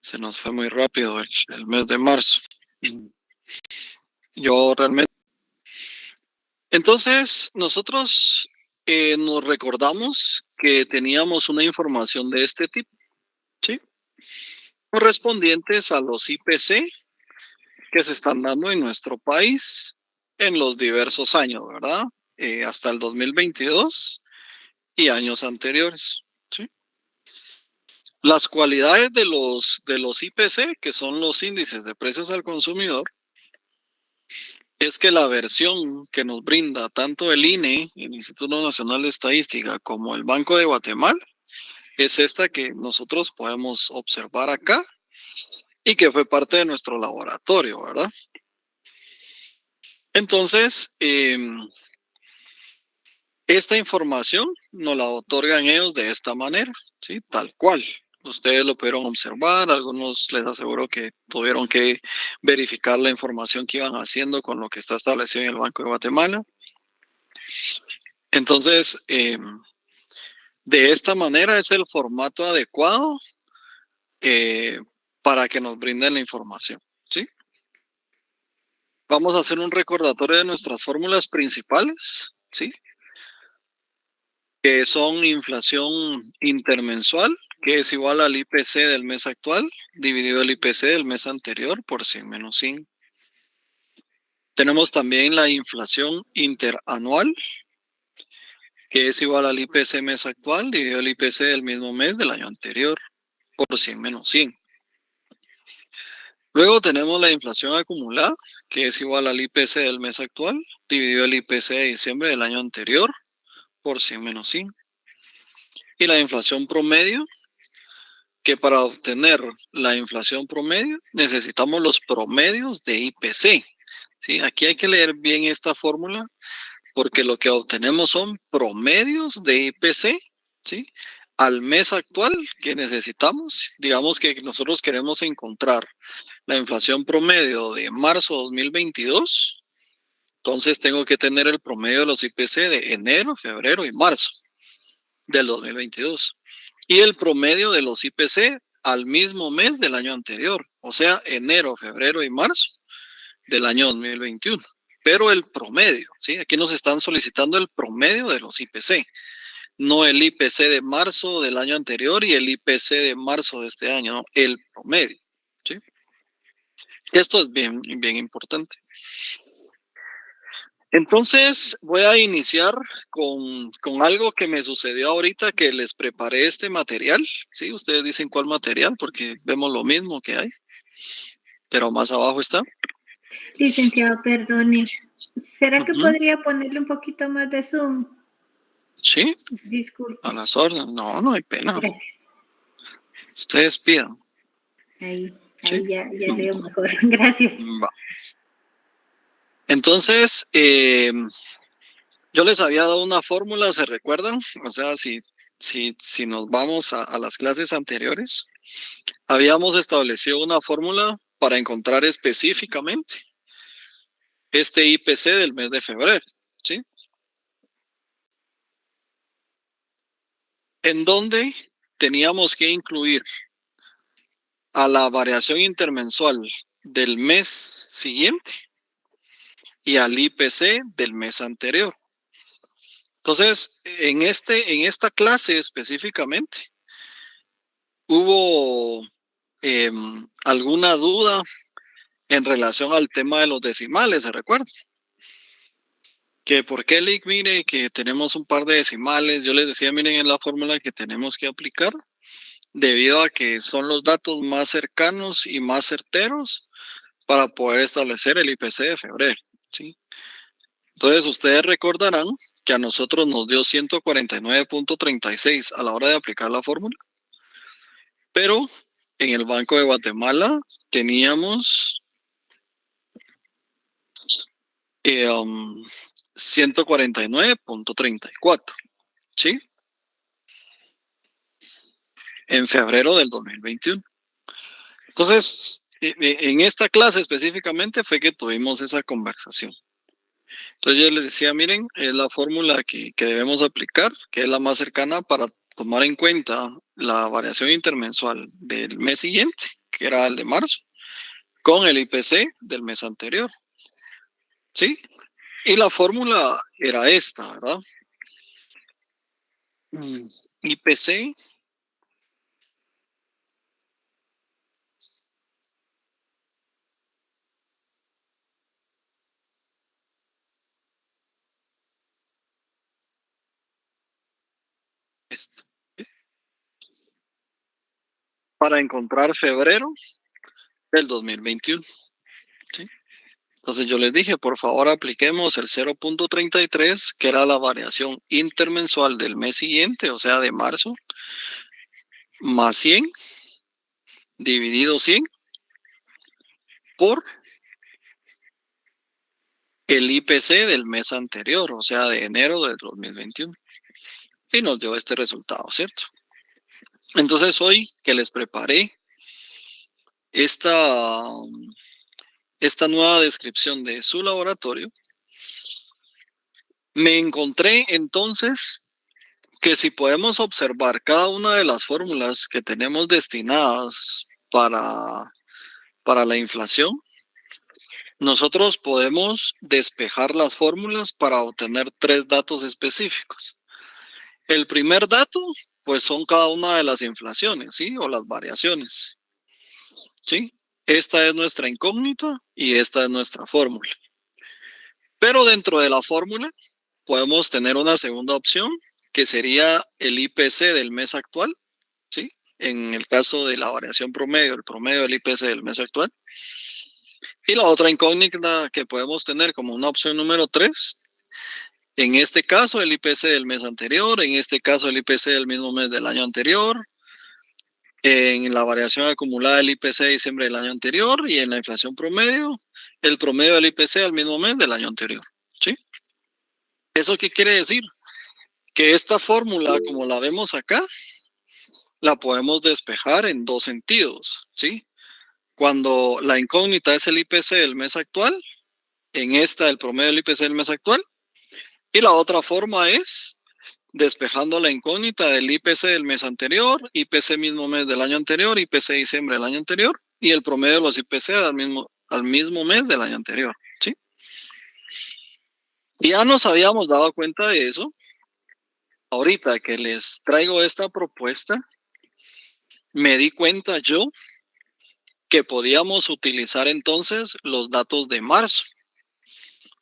Se nos fue muy rápido el mes de marzo. Yo realmente... Entonces, nosotros nos recordamos que teníamos una información de este tipo, ¿sí? Correspondientes a los IPC que se están dando en nuestro país en los diversos años, ¿verdad? Hasta el 2022 y años anteriores, ¿sí? Las cualidades de los IPC, que son los índices de precios al consumidor, es que la versión que nos brinda tanto el INE, el Instituto Nacional de Estadística, como el Banco de Guatemala, es esta que nosotros podemos observar acá y que fue parte de nuestro laboratorio, ¿verdad? Entonces, esta información nos la otorgan ellos de esta manera, ¿sí? Tal cual. Ustedes lo pudieron observar, algunos les aseguro que tuvieron que verificar la información que iban haciendo con lo que está establecido en el Banco de Guatemala. Entonces, de esta manera es el formato adecuado para que nos brinden la información, ¿sí? Vamos a hacer un recordatorio de nuestras fórmulas principales, ¿sí? Que son inflación intermensual, que es igual al IPC del mes actual, dividido el IPC del mes anterior por 100 menos 100. Tenemos también la inflación interanual, que es igual al IPC mes actual, dividido el IPC del mismo mes del año anterior por 100 menos 100. Luego tenemos la inflación acumulada, que es igual al IPC del mes actual, dividido el IPC de diciembre del año anterior por 100 menos 100. Y la inflación promedio, que para obtener la inflación promedio necesitamos los promedios de IPC. ¿Sí? Aquí hay que leer bien esta fórmula porque lo que obtenemos son promedios de IPC, ¿sí? Al mes actual que necesitamos. Digamos que nosotros queremos encontrar la inflación promedio de marzo 2022. Entonces tengo que tener el promedio de los IPC de enero, febrero y marzo del 2022. Y el promedio de los IPC al mismo mes del año anterior, o sea, enero, febrero y marzo del año 2021. Pero el promedio, ¿sí? Aquí nos están solicitando el promedio de los IPC, no el IPC de marzo del año anterior y el IPC de marzo de este año, no, el promedio, ¿sí? Esto es bien, bien importante. Entonces voy a iniciar con algo que me sucedió ahorita que les preparé este material, ¿sí? Ustedes dicen cuál material porque vemos lo mismo que hay, pero más abajo está. Licenciado, perdone. ¿Será que podría ponerle un poquito más de zoom? Sí. Disculpe. A las órdenes. No, no hay pena. Gracias. Ustedes pidan. Ahí ¿Sí? ya leo mejor. Gracias. Va. Entonces, yo les había dado una fórmula, ¿se recuerdan? O sea, si nos vamos a las clases anteriores, habíamos establecido una fórmula para encontrar específicamente este IPC del mes de febrero, ¿sí? En donde teníamos que incluir a la variación intermensual del mes siguiente y al IPC del mes anterior. Entonces, en esta clase específicamente, ¿hubo alguna duda en relación al tema de los decimales? ¿Se recuerda? Que por qué, Lick, mire, que tenemos un par de decimales. Yo les decía, miren, en la fórmula que tenemos que aplicar, debido a que son los datos más cercanos y más certeros para poder establecer el IPC de febrero, ¿sí? Entonces, ustedes recordarán que a nosotros nos dio 149.36 a la hora de aplicar la fórmula, pero en el Banco de Guatemala teníamos 149.34, ¿sí? En febrero del 2021. Entonces, en esta clase específicamente fue que tuvimos esa conversación. Entonces yo les decía, miren, es la fórmula que debemos aplicar, que es la más cercana para tomar en cuenta la variación intermensual del mes siguiente, que era el de marzo, con el IPC del mes anterior. ¿Sí? Y la fórmula era esta, ¿verdad? IPC para encontrar febrero del 2021. ¿Sí? Entonces yo les dije, por favor apliquemos el 0.33, que era la variación intermensual del mes siguiente, o sea, de marzo, más 100, dividido 100, por el IPC del mes anterior, o sea, de enero del 2021. Y nos dio este resultado, ¿cierto? Entonces hoy que les preparé esta nueva descripción de su laboratorio, me encontré entonces que si podemos observar cada una de las fórmulas que tenemos destinadas para la inflación, nosotros podemos despejar las fórmulas para obtener 3 datos específicos. El primer dato, pues son cada una de las inflaciones, ¿sí? O las variaciones, ¿sí? Esta es nuestra incógnita y esta es nuestra fórmula. Pero dentro de la fórmula podemos tener una segunda opción, que sería el IPC del mes actual, ¿sí? En el caso de la variación promedio, el promedio del IPC del mes actual. Y la otra incógnita que podemos tener como una opción número 3, en este caso el IPC del mes anterior, en este caso el IPC del mismo mes del año anterior, en la variación acumulada del IPC de diciembre del año anterior y en la inflación promedio, el promedio del IPC al mismo mes del año anterior, ¿sí? ¿Eso qué quiere decir? Que esta fórmula, como la vemos acá, la podemos despejar en 2 sentidos, ¿sí? Cuando la incógnita es el IPC del mes actual, en esta el promedio del IPC del mes actual, y la otra forma es despejando la incógnita del IPC del mes anterior, IPC mismo mes del año anterior, IPC diciembre del año anterior, y el promedio de los IPC al mismo mes del año anterior, ¿sí? Y ya nos habíamos dado cuenta de eso. Ahorita que les traigo esta propuesta, me di cuenta yo que podíamos utilizar entonces los datos de marzo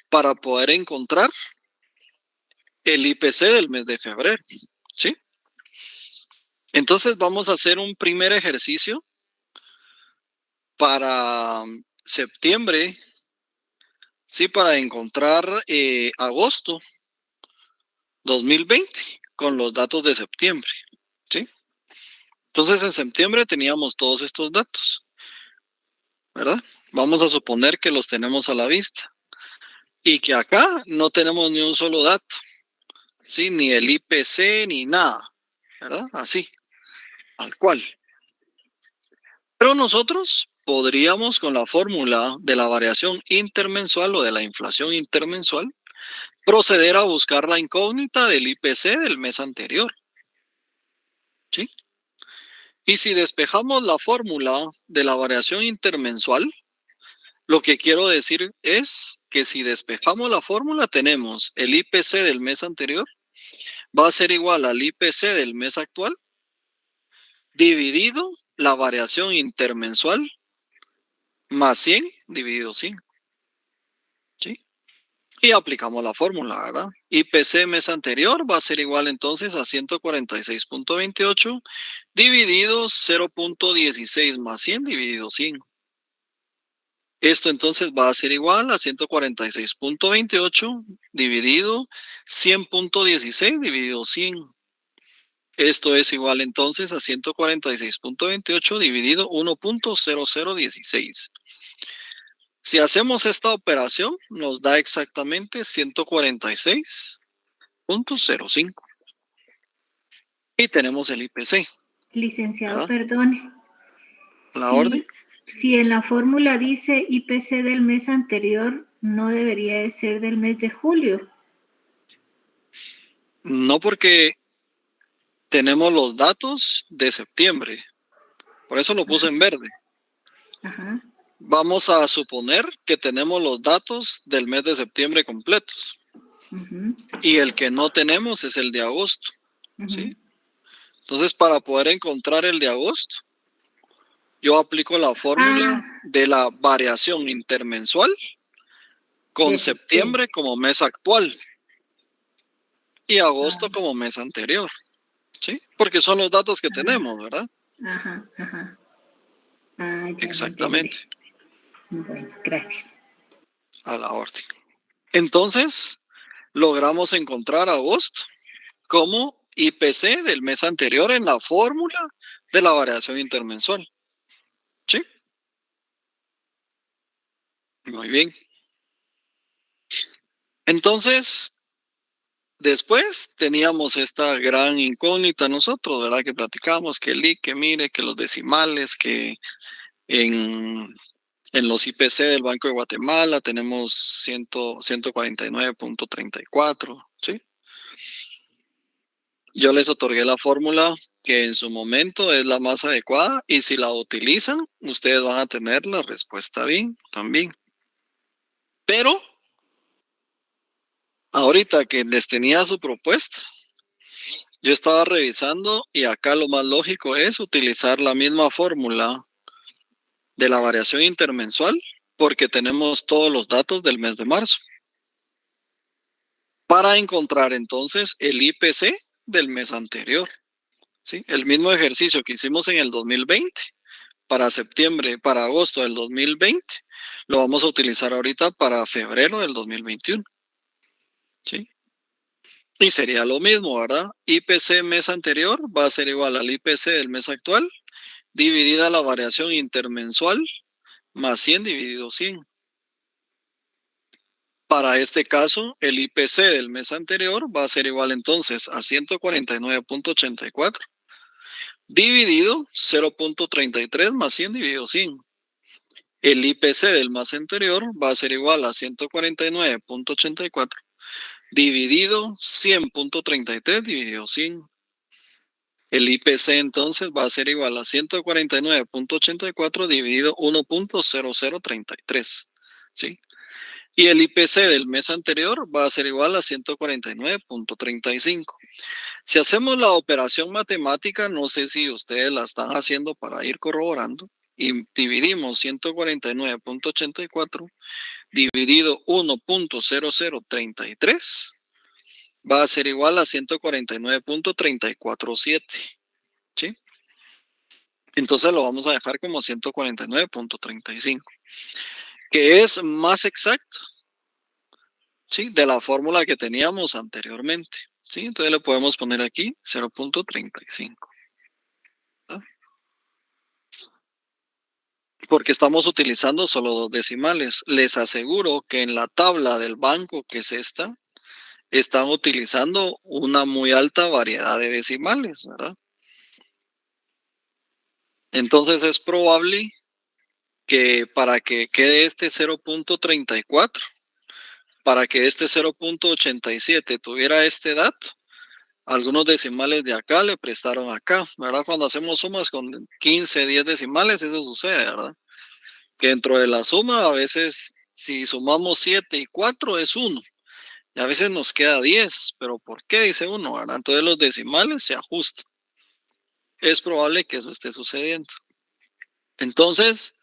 para poder encontrar el IPC del mes de febrero, ¿sí? Entonces vamos a hacer un primer ejercicio para septiembre, ¿sí? Para encontrar agosto 2020 con los datos de septiembre, ¿sí? Entonces en septiembre teníamos todos estos datos, ¿verdad? Vamos a suponer que los tenemos a la vista y que acá no tenemos ni un solo dato, ¿sí? Ni el IPC ni nada, ¿verdad? Así, al cual. Pero nosotros podríamos, con la fórmula de la variación intermensual o de la inflación intermensual, proceder a buscar la incógnita del IPC del mes anterior, ¿sí? Y si despejamos la fórmula de la variación intermensual, lo que quiero decir es que si despejamos la fórmula, tenemos el IPC del mes anterior, va a ser igual al IPC del mes actual, dividido la variación intermensual más 100 dividido 100, ¿sí? Y aplicamos la fórmula, ¿verdad? IPC mes anterior va a ser igual entonces a 146.28 dividido 0.16 más 100 dividido 100. Esto entonces va a ser igual a 146.28 dividido 100.16 dividido 100. Esto es igual entonces a 146.28 dividido 1.0016. Si hacemos esta operación, nos da exactamente 146.05. Y tenemos el IPC. Licenciado, ¿Verdad? perdone. La orden. Si en la fórmula dice IPC del mes anterior, no debería de ser del mes de julio. No, porque tenemos los datos de septiembre. Por eso lo puse en verde. Ajá. Vamos a suponer que tenemos los datos del mes de septiembre completos. Y el que no tenemos es el de agosto. ¿Sí? Entonces, para poder encontrar el de agosto, yo aplico la fórmula de la variación intermensual con septiembre como mes actual y agosto como mes anterior. ¿Sí? Porque son los datos que tenemos, ¿verdad? Ajá, ajá. Ya Exactamente. Bueno, gracias. A la orden. Entonces, logramos encontrar agosto como IPC del mes anterior en la fórmula de la variación intermensual. ¿Sí? Muy bien. Entonces, después teníamos esta gran incógnita nosotros, ¿verdad? Que platicamos, que el I, que mire, que los decimales, que en los IPC del Banco de Guatemala tenemos 149.34, ¿sí? Yo les otorgué la fórmula que en su momento es la más adecuada y si la utilizan, ustedes van a tener la respuesta bien también. Pero ahorita que les tenía su propuesta, yo estaba revisando y acá lo más lógico es utilizar la misma fórmula de la variación intermensual porque tenemos todos los datos del mes de marzo para encontrar entonces el IPC del mes anterior. ¿Sí? El mismo ejercicio que hicimos en el 2020 para septiembre, para agosto del 2020, lo vamos a utilizar ahorita para febrero del 2021. ¿Sí? Y sería lo mismo, ¿verdad? IPC mes anterior va a ser igual al IPC del mes actual, dividida la variación intermensual más 100 dividido 100. Para este caso, el IPC del mes anterior va a ser igual entonces a 149.84 dividido 0.33 más 100 dividido 100. El IPC del mes anterior va a ser igual a 149.84 dividido 100.33 dividido 100. El IPC entonces va a ser igual a 149.84 dividido 1.0033. ¿Sí? Y el IPC del mes anterior va a ser igual a 149.35. Si hacemos la operación matemática, no sé si ustedes la están haciendo para ir corroborando, y dividimos 149.84 dividido 1.0033, va a ser igual a 149.347. ¿Sí? Entonces lo vamos a dejar como 149.35, que es más exacto, ¿sí? De la fórmula que teníamos anteriormente. ¿Sí? Entonces le podemos poner aquí 0.35. Porque estamos utilizando solo dos decimales. Les aseguro que en la tabla del banco, que es esta, están utilizando una muy alta variedad de decimales, ¿verdad? Entonces es probable que para que quede este 0.34, para que este 0.87 tuviera este dato, algunos decimales de acá le prestaron acá, ¿verdad? Cuando hacemos sumas con 15, 10 decimales, eso sucede, ¿verdad? Que dentro de la suma, a veces, si sumamos 7 y 4 es 1, y a veces nos queda 10, pero ¿por qué? Dice uno, ¿verdad? Entonces los decimales se ajustan. Es probable que eso esté sucediendo. Entonces,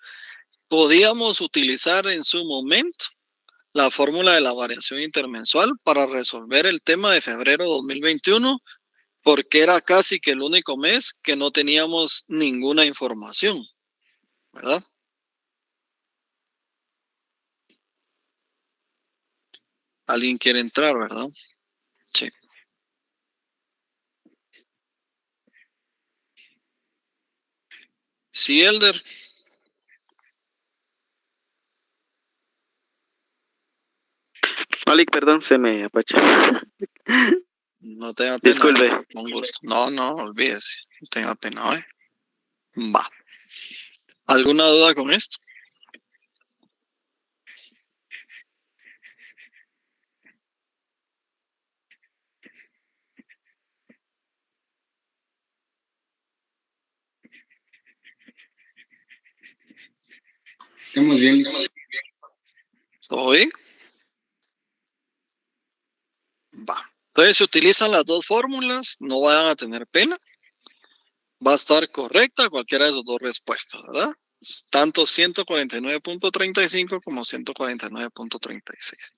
podíamos utilizar en su momento la fórmula de la variación intermensual para resolver el tema de febrero 2021, porque era casi que el único mes que no teníamos ninguna información, ¿verdad? Alguien quiere entrar, ¿verdad? Sí. Sí, Elder. Malik, perdón, se me apachó. No tenga pena, Disculpe. con gusto. No, no, olvídese. No tenga pena, ¿eh? Va. ¿Alguna duda con esto? Estamos bien. ¿Todo bien? Va. Entonces, si utilizan las dos fórmulas, no vayan a tener pena. Va a estar correcta cualquiera de sus dos respuestas, ¿verdad? Tanto 149.35 como 149.36.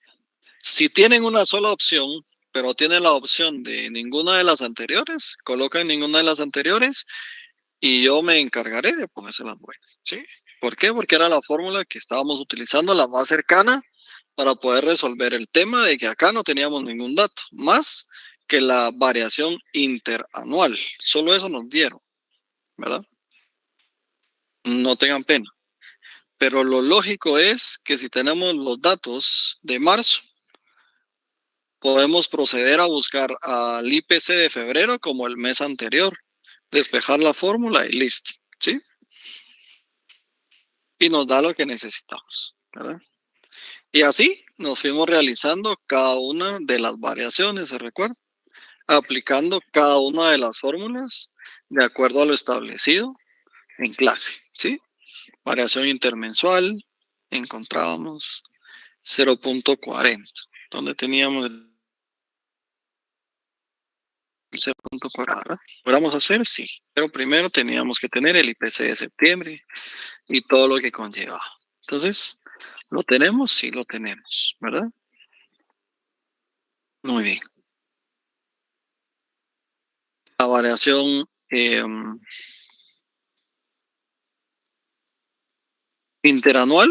Si tienen una sola opción, pero tienen la opción de ninguna de las anteriores, colocan ninguna de las anteriores y yo me encargaré de ponerse las buenas, ¿sí? ¿Por qué? Porque era la fórmula que estábamos utilizando, la más cercana, para poder resolver el tema de que acá no teníamos ningún dato, más que la variación interanual. Solo eso nos dieron, ¿verdad? No tengan pena. Pero lo lógico es que si tenemos los datos de marzo, podemos proceder a buscar al IPC de febrero como el mes anterior, despejar la fórmula y listo, ¿sí? Y nos da lo que necesitamos, ¿verdad? Y así nos fuimos realizando cada una de las variaciones, ¿se recuerda? Aplicando cada una de las fórmulas de acuerdo a lo establecido en clase, ¿sí? Variación intermensual, encontrábamos 0.40, donde teníamos el 0.40. ¿Podríamos hacer? Sí, pero primero teníamos que tener el IPC de septiembre y todo lo que conlleva. Entonces, ¿lo tenemos? Sí, lo tenemos, ¿verdad? Muy bien. La variación interanual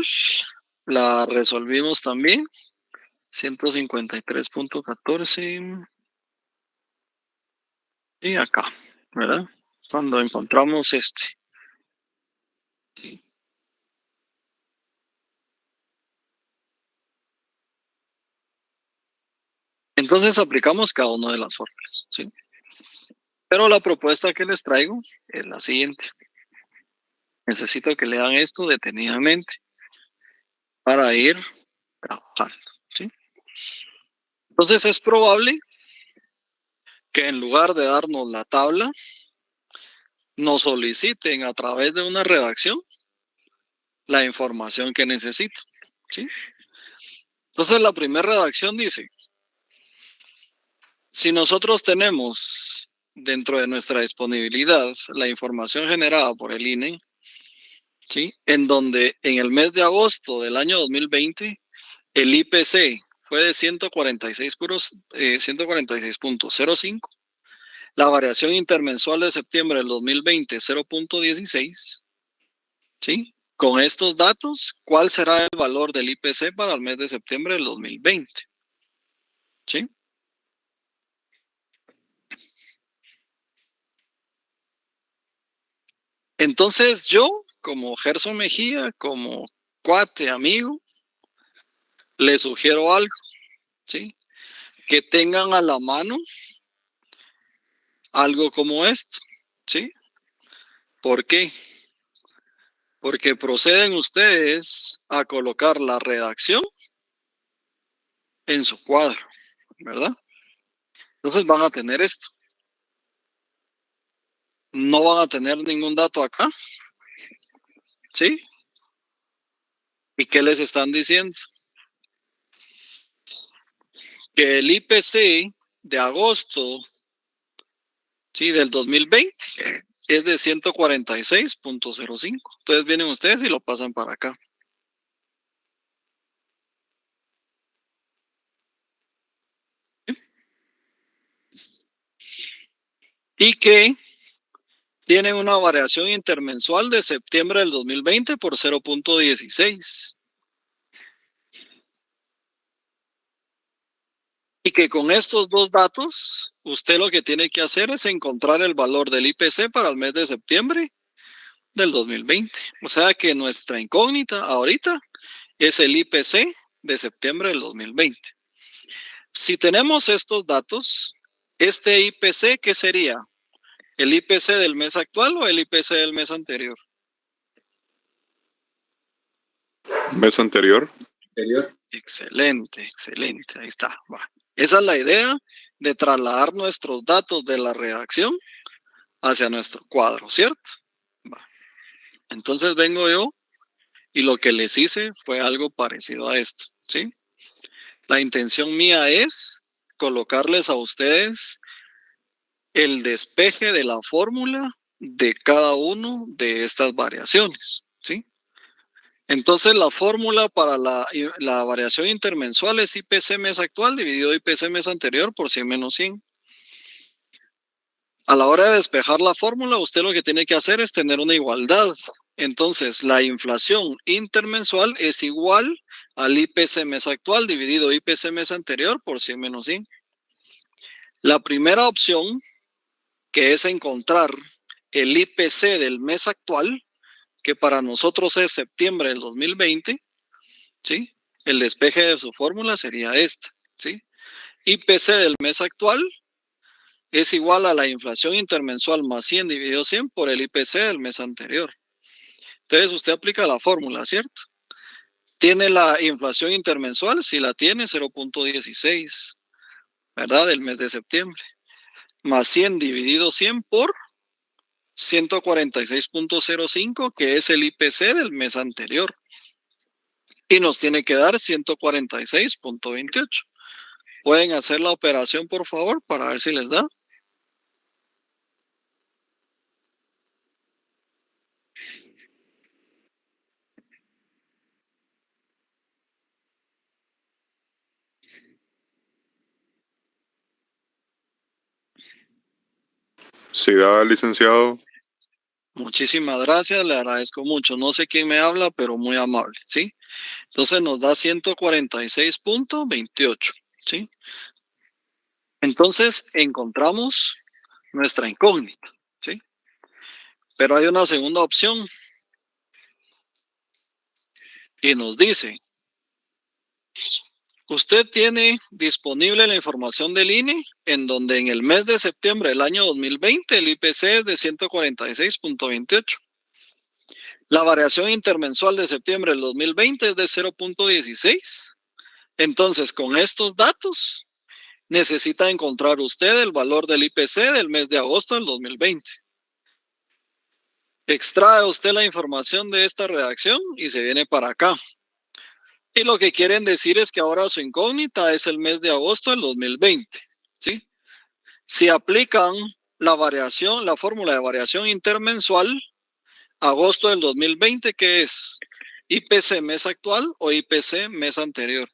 la resolvimos también. 153.14. Y acá, ¿verdad? Cuando encontramos este. ¿Sí? Entonces aplicamos cada una de las fórmulas, ¿sí? Pero la propuesta que les traigo es la siguiente. Necesito que lean esto detenidamente para ir trabajando, ¿sí? Entonces es probable que en lugar de darnos la tabla, nos soliciten a través de una redacción la información que necesito, ¿sí? Entonces la primera redacción dice, si nosotros tenemos dentro de nuestra disponibilidad la información generada por el INE, ¿sí? En donde en el mes de agosto del año 2020 el IPC fue de 146.05, la variación intermensual de septiembre del 2020 0.16, ¿sí? Con estos datos, ¿cuál será el valor del IPC para el mes de septiembre del 2020? ¿Sí? Entonces yo, como Gerson Mejía, como cuate, amigo, le sugiero algo, ¿sí? Que tengan a la mano algo como esto, ¿sí? ¿Por qué? Porque proceden ustedes a colocar la redacción en su cuadro, ¿verdad? Entonces van a tener esto. No van a tener ningún dato acá, ¿sí? ¿Y qué les están diciendo? Que el IPC de agosto, ¿sí? Del 2020 es de 146.05. Entonces vienen ustedes y lo pasan para acá. Y que tienen una variación intermensual de septiembre del 2020 por 0.16. Y que con estos dos datos, usted lo que tiene que hacer es encontrar el valor del IPC para el mes de septiembre del 2020. O sea que nuestra incógnita ahorita es el IPC de septiembre del 2020. Si tenemos estos datos, este IPC, ¿qué sería? ¿El IPC del mes actual o el IPC del mes anterior? Mes anterior. Excelente, excelente. Ahí está. Va. Esa es la idea de trasladar nuestros datos de la redacción hacia nuestro cuadro, ¿cierto? Va. Entonces vengo yo Y lo que les hice fue algo parecido a esto, ¿sí? La intención mía es colocarles a ustedes el despeje de la fórmula de cada uno de estas variaciones, ¿sí? Entonces la fórmula para la variación intermensual es IPC mes actual dividido IPC mes anterior por 100 menos 100. A la hora de despejar la fórmula, usted lo que tiene que hacer es tener una igualdad. Entonces, la inflación intermensual es igual al IPC mes actual dividido IPC mes anterior por 100 menos 100. La primera opción, que es encontrar el IPC del mes actual, que para nosotros es septiembre del 2020, ¿sí? El despeje de su fórmula sería este, ¿sí? IPC del mes actual es igual a la inflación intermensual más 100 dividido 100 por el IPC del mes anterior. Entonces usted aplica la fórmula, ¿cierto? ¿Tiene la inflación intermensual? Si la tiene, 0.16, ¿verdad? Del mes de septiembre. Más 100 dividido 100 por 146.05, que es el IPC del mes anterior. Y nos tiene que dar 146.28. ¿Pueden hacer la operación, por favor, para ver si les da? Sí, da, licenciado. Muchísimas gracias, le agradezco mucho. No sé quién me habla, pero muy amable, ¿sí? Entonces nos da 146.28, ¿sí? Entonces encontramos nuestra incógnita, ¿sí? Pero hay una segunda opción y nos dice, usted tiene disponible la información del INE en donde en el mes de septiembre del año 2020 el IPC es de 146.28. La variación intermensual de septiembre del 2020 es de 0.16. Entonces, con estos datos, necesita encontrar usted el valor del IPC del mes de agosto del 2020. Extrae usted la información de esta redacción y se viene para acá. Y lo que quieren decir es que ahora su incógnita es el mes de agosto del 2020, ¿sí? Si aplican la variación, la fórmula de variación intermensual, agosto del 2020, ¿qué es? ¿IPC mes actual o IPC mes anterior?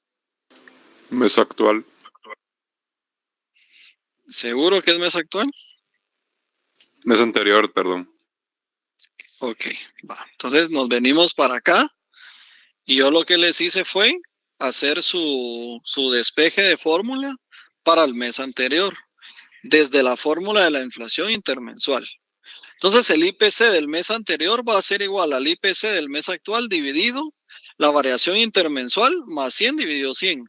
Mes actual. ¿Seguro que es mes actual? Mes anterior, perdón. Ok, va. Entonces nos venimos para acá y yo lo que les hice fue hacer su despeje de fórmula para el mes anterior, desde la fórmula de la inflación intermensual. Entonces el IPC del mes anterior va a ser igual al IPC del mes actual dividido la variación intermensual más 100 dividido 100.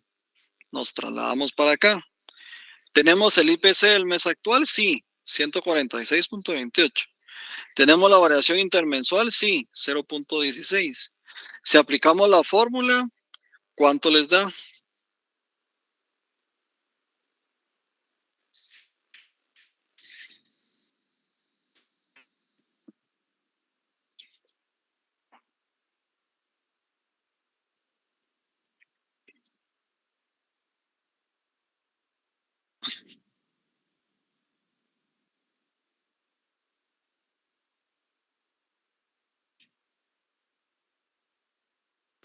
Nos trasladamos para acá. ¿Tenemos el IPC del mes actual? Sí, 146.28. ¿Tenemos la variación intermensual? Sí, 0.16. Si aplicamos la fórmula, ¿cuánto les da?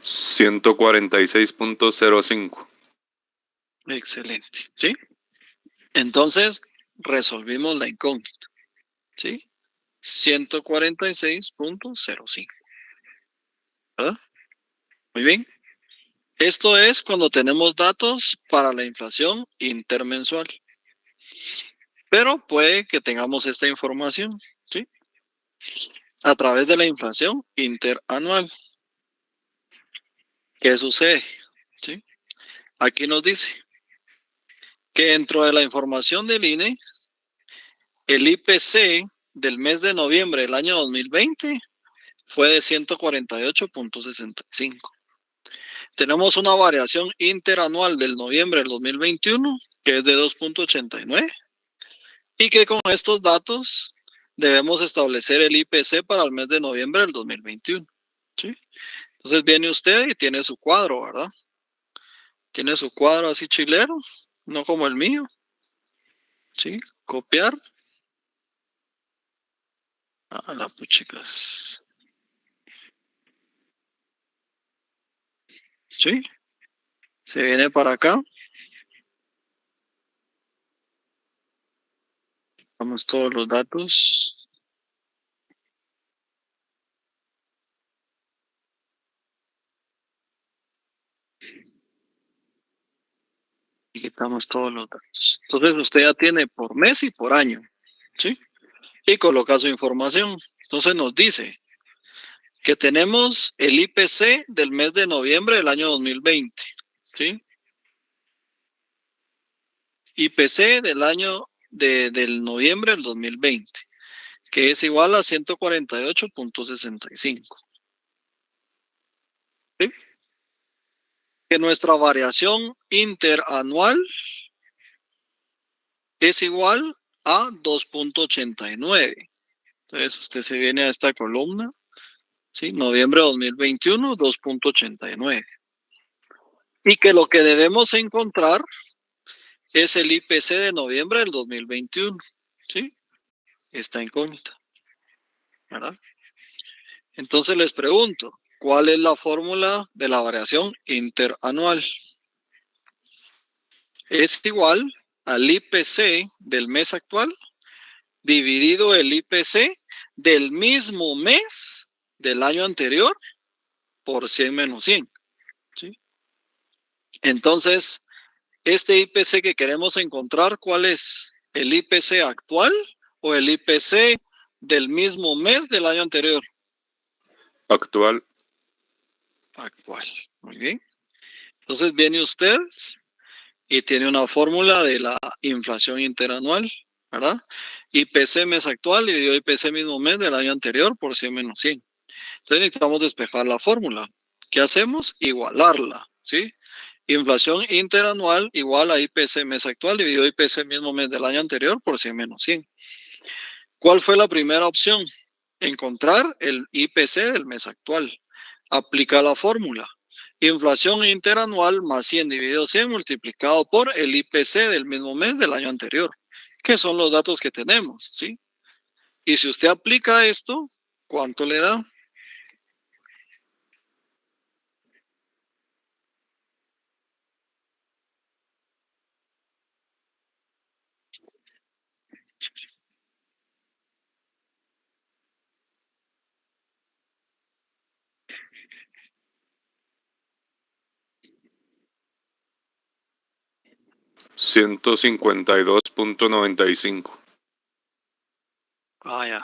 $146.05. Excelente, ¿sí? Entonces, resolvimos la incógnita, ¿sí? 146.05, ¿verdad? Muy bien. Esto es cuando tenemos datos para la inflación intermensual. Pero puede que tengamos esta información, ¿sí? A través de la inflación interanual. ¿Qué sucede? ¿Sí? Aquí nos dice que dentro de la información del INE, el IPC del mes de noviembre del año 2020 fue de 148.65. Tenemos una variación interanual del noviembre del 2021 que es de 2.89 y que con estos datos debemos establecer el IPC para el mes de noviembre del 2021. ¿Sí? Entonces viene usted y tiene su cuadro, ¿verdad? Tiene su cuadro así chilero, no como el mío. ¿Sí? Copiar. Ah, la puchicas. ¿Sí? Se viene para acá. Vamos todos los datos. Y quitamos todos los datos. Entonces usted ya tiene por mes y por año. ¿Sí? Y coloca su información. Entonces nos dice que tenemos el IPC del mes de noviembre del año 2020. ¿Sí? IPC del año del noviembre del 2020, que es igual a 148.65. ¿Sí? Que nuestra variación interanual es igual a 2.89. Entonces usted se viene a esta columna, ¿sí? Noviembre de 2021, 2.89. Y que lo que debemos encontrar es el IPC de noviembre del 2021, ¿sí? Está incógnita, ¿verdad? Entonces les pregunto, ¿cuál es la fórmula de la variación interanual? Es igual al IPC del mes actual dividido el IPC del mismo mes del año anterior por 100 menos 100. ¿Sí? Entonces, este IPC que queremos encontrar, ¿cuál es? ¿El IPC actual o el IPC del mismo mes del año anterior? Actual. Actual. Muy bien. Entonces viene usted y tiene una fórmula de la inflación interanual, ¿verdad? IPC mes actual dividido IPC mismo mes del año anterior por 100 menos 100. Entonces necesitamos despejar la fórmula. ¿Qué hacemos? Igualarla, ¿sí? Inflación interanual igual a IPC mes actual dividido IPC mismo mes del año anterior por 100 menos 100. ¿Cuál fue la primera opción? Encontrar el IPC del mes actual. Aplica la fórmula. Inflación interanual más 100 dividido 100 multiplicado por el IPC del mismo mes del año anterior, que son los datos que tenemos, ¿sí? Y si usted aplica esto, ¿cuánto le da? $152.95. Ah, ya.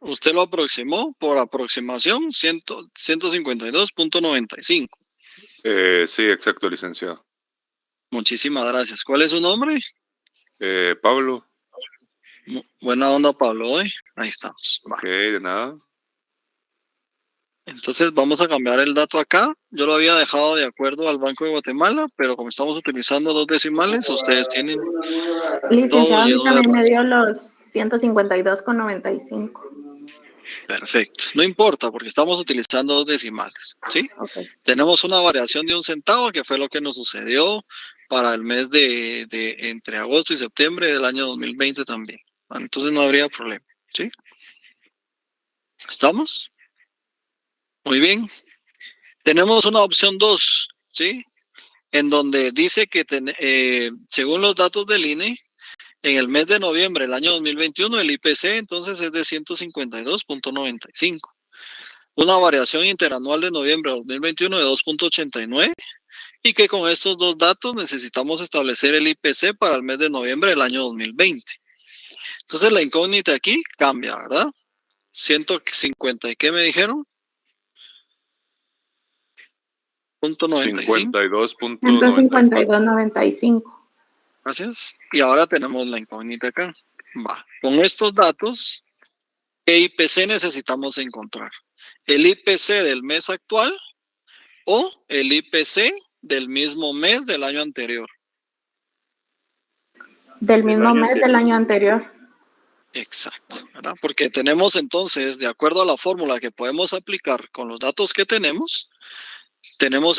Usted lo aproximó por aproximación 152.95. Sí, exacto, licenciado. Muchísimas gracias. ¿Cuál es su nombre? Pablo. Buena onda, Pablo. Ahí estamos. Va. Ok, de nada. Entonces vamos a cambiar el dato acá. Yo lo había dejado de acuerdo al Banco de Guatemala, pero como estamos utilizando 2 decimales, ustedes tienen Licenciado, todo a mí lleno de también me dio razón. los 152,95. Perfecto. No importa, porque estamos utilizando 2 decimales, ¿sí? Ok. Tenemos una variación de 1 centavo, que fue lo que nos sucedió para el mes de entre agosto y septiembre del año 2020 también. Entonces no habría problema, ¿sí? ¿Estamos? Muy bien. Tenemos una opción 2, ¿sí? En donde dice que según los datos del INE, en el mes de noviembre del año 2021, el IPC entonces es de 152.95. Una variación interanual de noviembre de 2021 de 2.89 y que con estos dos datos necesitamos establecer el IPC para el mes de noviembre del año 2020. Entonces la incógnita aquí cambia, ¿verdad? 150 y ¿qué me dijeron? 0.95. 52.94. 152,95. Gracias. Y ahora tenemos la incógnita acá. Va. Con estos datos, ¿qué IPC necesitamos encontrar? ¿El IPC del mes actual o el IPC del mismo mes del año anterior? Del mismo mes del año anterior. Exacto, ¿verdad? Porque tenemos entonces, de acuerdo a la fórmula que podemos aplicar con los datos que tenemos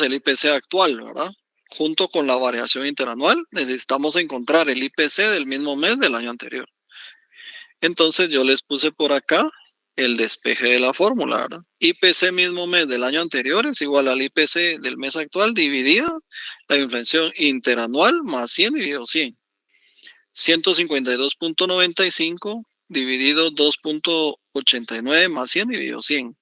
el IPC actual, ¿verdad? Junto con la variación interanual, necesitamos encontrar el IPC del mismo mes del año anterior. Entonces yo les puse por acá el despeje de la fórmula, ¿verdad? IPC mismo mes del año anterior es igual al IPC del mes actual dividida la inflación interanual más 100 dividido 100. 152.95 dividido 2.89 más 100 dividido 100.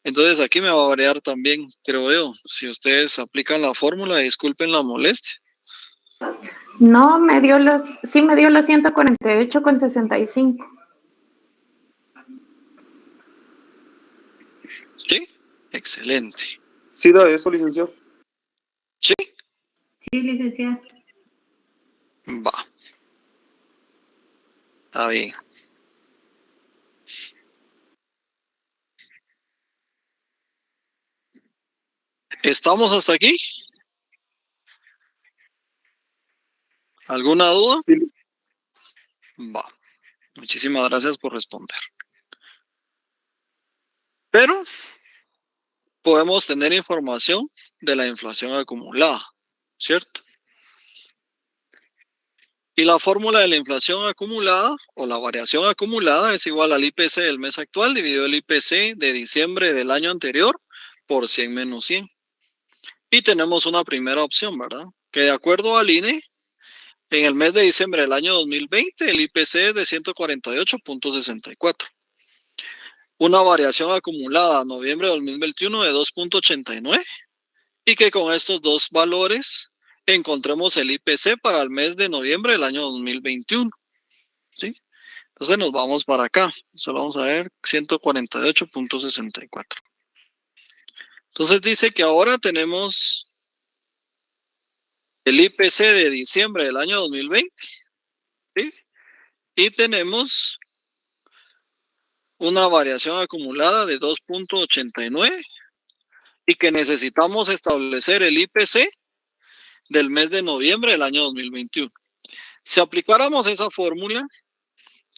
Entonces aquí me va a variar también, creo yo. Si ustedes aplican la fórmula, disculpen la molestia. No, sí me dio los 148,65. ¿Sí? Excelente. Sí, da eso, licenciado. ¿Sí? Sí, licenciado. Va. Está bien. ¿Estamos hasta aquí? ¿Alguna duda? Sí. Va. Muchísimas gracias por responder. Pero podemos tener información de la inflación acumulada, ¿cierto? Y la fórmula de la inflación acumulada o la variación acumulada es igual al IPC del mes actual dividido el IPC de diciembre del año anterior por 100 menos 100. Y tenemos una primera opción, ¿verdad? Que de acuerdo al INE, en el mes de diciembre del año 2020, el IPC es de 148.64. Una variación acumulada a noviembre de 2021 de 2.89 y que con estos dos valores encontremos el IPC para el mes de noviembre del año 2021. ¿Sí? Entonces nos vamos para acá. Solo vamos a ver 148.64. Entonces dice que ahora tenemos el IPC de diciembre del año 2020. ¿Sí? Y tenemos una variación acumulada de 2.89 y que necesitamos establecer el IPC del mes de noviembre del año 2021. Si aplicáramos esa fórmula,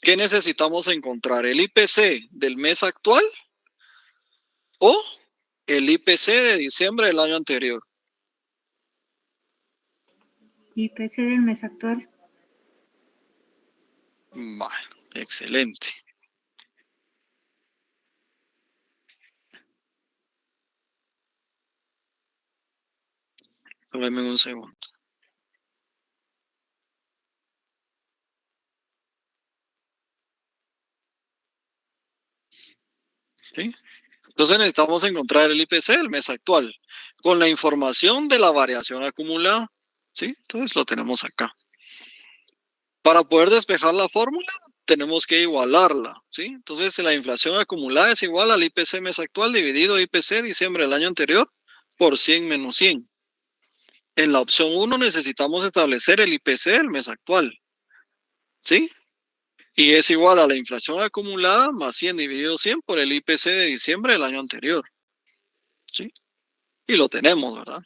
¿qué necesitamos encontrar? ¿El IPC del mes actual o el IPC de diciembre del año anterior? IPC del mes actual. Bueno, excelente. Dame un segundo. ¿Sí? Entonces necesitamos encontrar el IPC del mes actual con la información de la variación acumulada. ¿Sí? Entonces lo tenemos acá. Para poder despejar la fórmula, tenemos que igualarla. ¿Sí? Entonces la inflación acumulada es igual al IPC mes actual dividido IPC diciembre del año anterior por 100 menos 100. En la opción 1 necesitamos establecer el IPC del mes actual. ¿Sí? Y es igual a la inflación acumulada más 100 dividido 100 por el IPC de diciembre del año anterior. ¿Sí? Y lo tenemos, ¿verdad?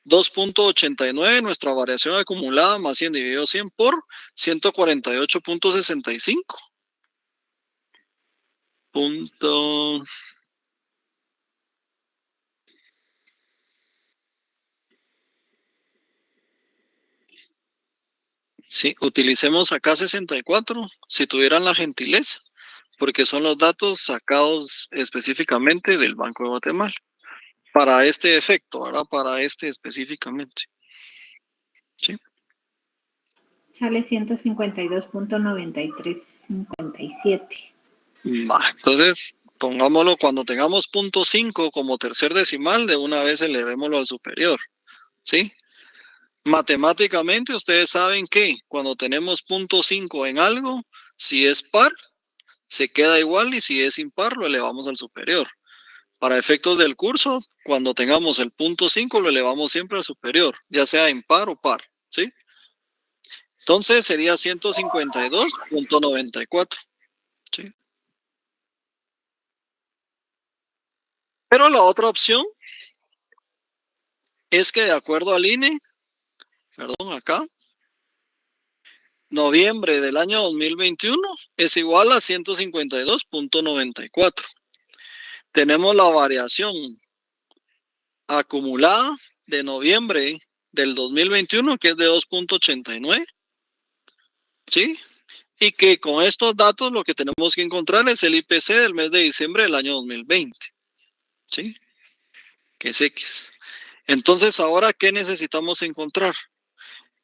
2.89 nuestra variación acumulada más 100 dividido 100 por 148.65. Punto. Sí, utilicemos acá 64 si tuvieran la gentileza, porque son los datos sacados específicamente del Banco de Guatemala. Para este efecto, ¿verdad? Para este específicamente. ¿Sí? Sale 152.9357. Entonces, pongámoslo cuando tengamos 0.5 como tercer decimal, de una vez elevémoslo al superior. ¿Sí? Matemáticamente, ustedes saben que cuando tenemos 0.5 en algo, si es par, se queda igual y si es impar, lo elevamos al superior. Para efectos del curso, cuando tengamos el 0.5, lo elevamos siempre al superior, ya sea impar o par. ¿Sí? Entonces sería 152.94. ¿Sí? Pero la otra opción es que de acuerdo al INE, perdón, acá, noviembre del año 2021 es igual a 152.94. Tenemos la variación acumulada de noviembre del 2021, que es de 2.89, ¿sí? Y que con estos datos lo que tenemos que encontrar es el IPC del mes de diciembre del año 2020, ¿sí? Que es X. Entonces, ahora, ¿qué necesitamos encontrar?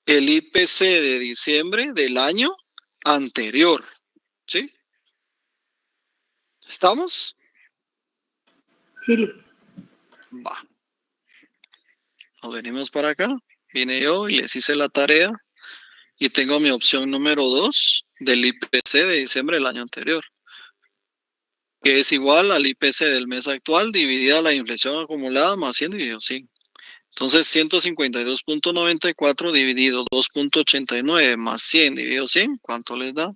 El IPC de diciembre del año anterior, ¿sí? ¿Estamos? Sí. Va. Nos venimos para acá. Vine yo y les hice la tarea. Y tengo mi opción número 2 del IPC de diciembre del año anterior, que es igual al IPC del mes actual dividida la inflación acumulada más 100 dividido 100. Entonces, 152.94 dividido 2.89 más 100 dividido 100, ¿cuánto les da?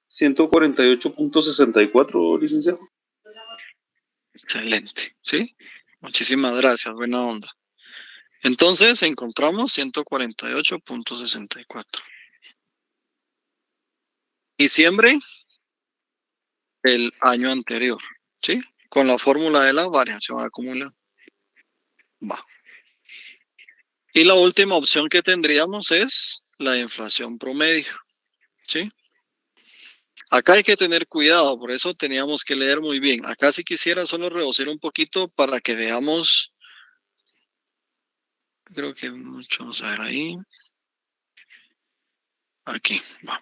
$148.64, licenciado. Excelente, ¿sí? Muchísimas gracias, buena onda. Entonces, encontramos 148.64. Diciembre del año anterior, ¿sí? Con la fórmula de la variación acumulada. Va. Y la última opción que tendríamos es la inflación promedio, ¿sí? Acá hay que tener cuidado, por eso teníamos que leer muy bien. Acá sí quisiera solo reducir un poquito para que veamos. Creo que mucho, vamos a ver ahí. Aquí, va.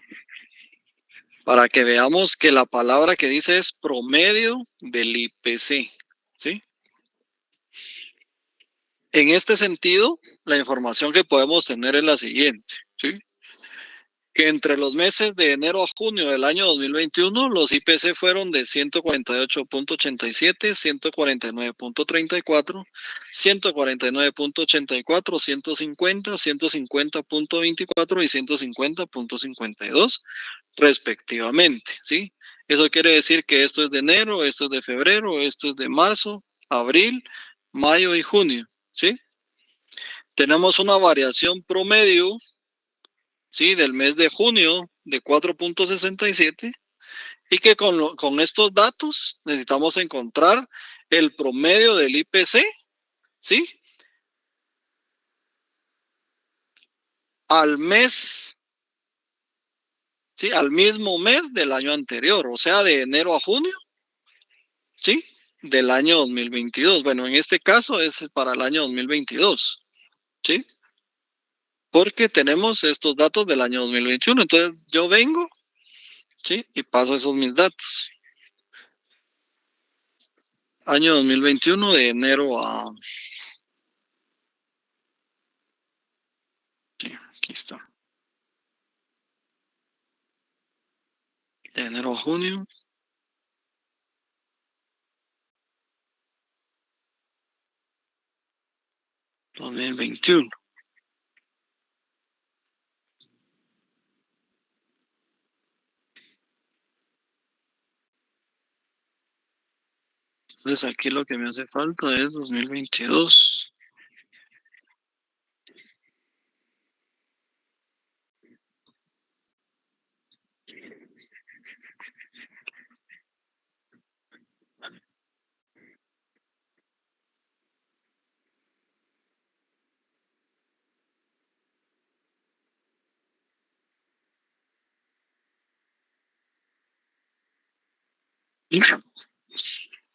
Para que veamos que la palabra que dice es promedio del IPC, ¿sí? En este sentido, la información que podemos tener es la siguiente, ¿sí? Que entre los meses de enero a junio del año 2021, los IPC fueron de 148.87, 149.34, 149.84, 150, 150.24 y 150.52, respectivamente, ¿sí? Eso quiere decir que esto es de enero, esto es de febrero, esto es de marzo, abril, mayo y junio, ¿sí? Tenemos una variación promedio, ¿sí? Del mes de junio de 4.67 y que con estos datos necesitamos encontrar el promedio del IPC, ¿sí? Al mes, ¿sí? Al mismo mes del año anterior, o sea, de enero a junio, ¿sí? Del año 2022. Bueno, en este caso es para el año 2022, ¿sí? Porque tenemos estos datos del año 2021. Entonces yo vengo, ¿sí? Y paso esos mis datos. Año 2021 de enero a... Sí, aquí está. De enero a junio. $2021. Entonces aquí lo que me hace falta es 2022.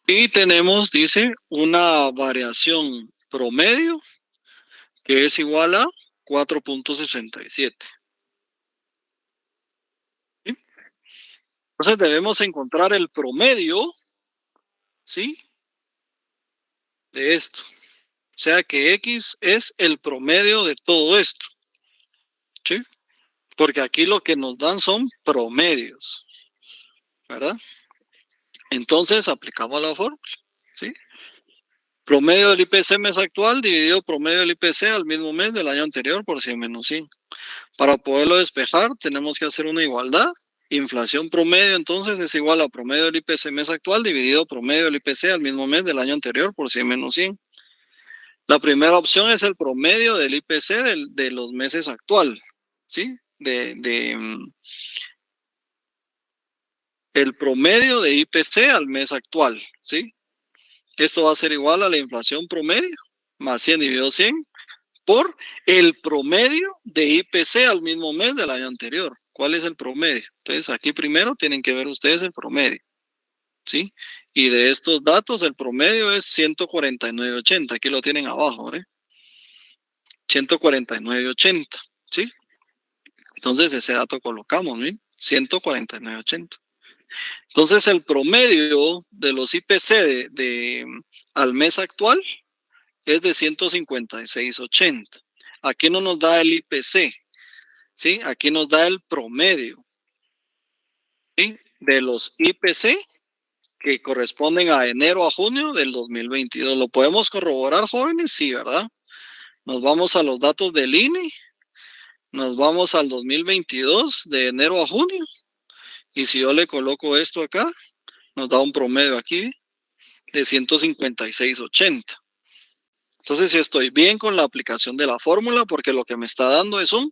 Y tenemos, dice, una variación promedio que es igual a 4.67. ¿Sí? Entonces debemos encontrar el promedio, ¿sí? De esto. O sea que X es el promedio de todo esto, ¿sí? Porque aquí lo que nos dan son promedios, ¿verdad? Entonces aplicamos la fórmula, ¿sí? Promedio del IPC mes actual dividido promedio del IPC al mismo mes del año anterior por 100 menos 100. Para poderlo despejar, tenemos que hacer una igualdad. Inflación promedio, entonces, es igual a promedio del IPC mes actual dividido promedio del IPC al mismo mes del año anterior por 100 menos 100. La primera opción es el promedio del IPC de los meses actual, ¿sí? El promedio de IPC al mes actual, ¿sí? Esto va a ser igual a la inflación promedio más 100 dividido 100 por el promedio de IPC al mismo mes del año anterior. ¿Cuál es el promedio? Entonces, aquí primero tienen que ver ustedes el promedio, ¿sí? Y de estos datos, el promedio es 149.80. Aquí lo tienen abajo, ¿eh? 149.80, ¿sí? Entonces, ese dato colocamos, ¿sí? 149.80. Entonces, el promedio de los IPC al mes actual es de 156.80. Aquí no nos da el IPC, ¿sí? Aquí nos da el promedio, ¿sí? De los IPC que corresponden a enero a junio del 2022. ¿Lo podemos corroborar, jóvenes? Sí, ¿verdad? Nos vamos a los datos del INE, nos vamos al 2022 de enero a junio, y si yo le coloco esto acá, nos da un promedio aquí de 156.80. Entonces, si estoy bien con la aplicación de la fórmula, porque lo que me está dando es un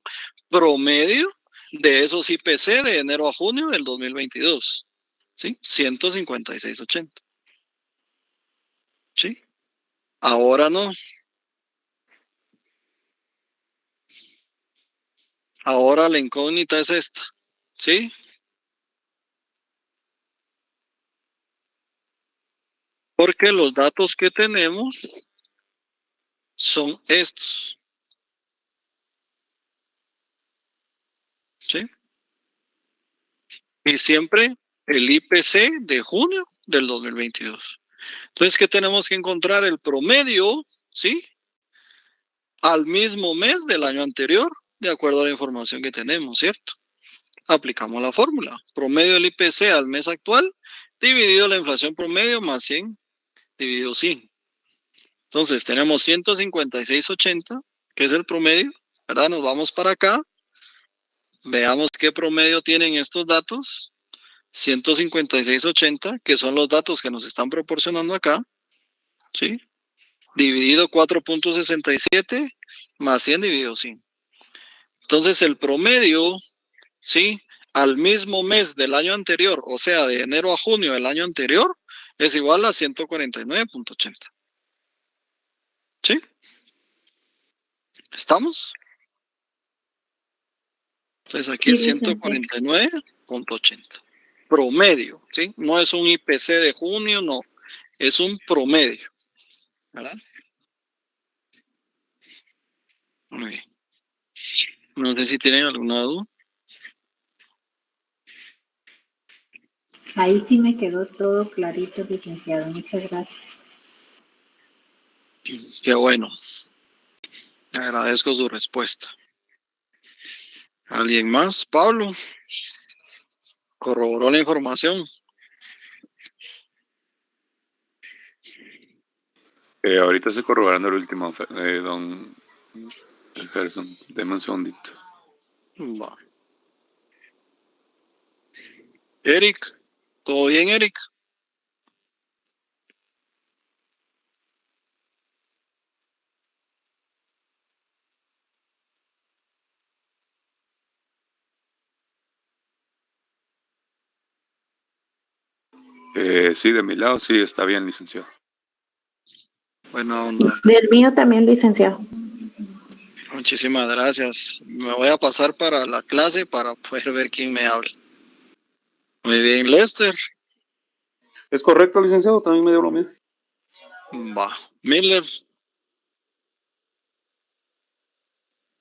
promedio de esos IPC de enero a junio del 2022. ¿Sí? 156.80. ¿Sí? Ahora no. Ahora la incógnita es esta. ¿Sí? Porque los datos que tenemos son estos. ¿Sí? Y siempre el IPC de junio del 2022. Entonces, ¿qué tenemos que encontrar? El promedio, ¿sí? Al mismo mes del año anterior, de acuerdo a la información que tenemos, ¿cierto? Aplicamos la fórmula. Promedio del IPC al mes actual, dividido la inflación promedio más 100, dividido 100. Entonces, tenemos 156.80, que es el promedio, ¿verdad? Nos vamos para acá. Veamos qué promedio tienen estos datos. 156.80, que son los datos que nos están proporcionando acá, ¿sí? Dividido 4.67 más 100 dividido 100. Entonces, el promedio, ¿sí? Al mismo mes del año anterior, o sea, de enero a junio del año anterior, es igual a 149.80. ¿Sí? ¿Estamos? Entonces, aquí es 149.80. Promedio, ¿sí? No es un IPC de junio, no. Es un promedio, ¿verdad? Muy bien. No sé si tienen alguna duda. Ahí sí me quedó todo clarito, licenciado. Muchas gracias. Qué bueno. Agradezco su respuesta. ¿Alguien más? Pablo. ¿Corroboró la información? Ahorita estoy corroborando el último, don Gerson. Deme un segundito. Va. Eric. ¿Todo bien, Eric? Sí, de mi lado, sí, está bien, licenciado. Buena onda. Del mío también, licenciado. Muchísimas gracias. Me voy a pasar para la clase para poder ver quién me habla. Muy bien, Lester. Es correcto, licenciado, también me dio lo mismo. Va. Miller.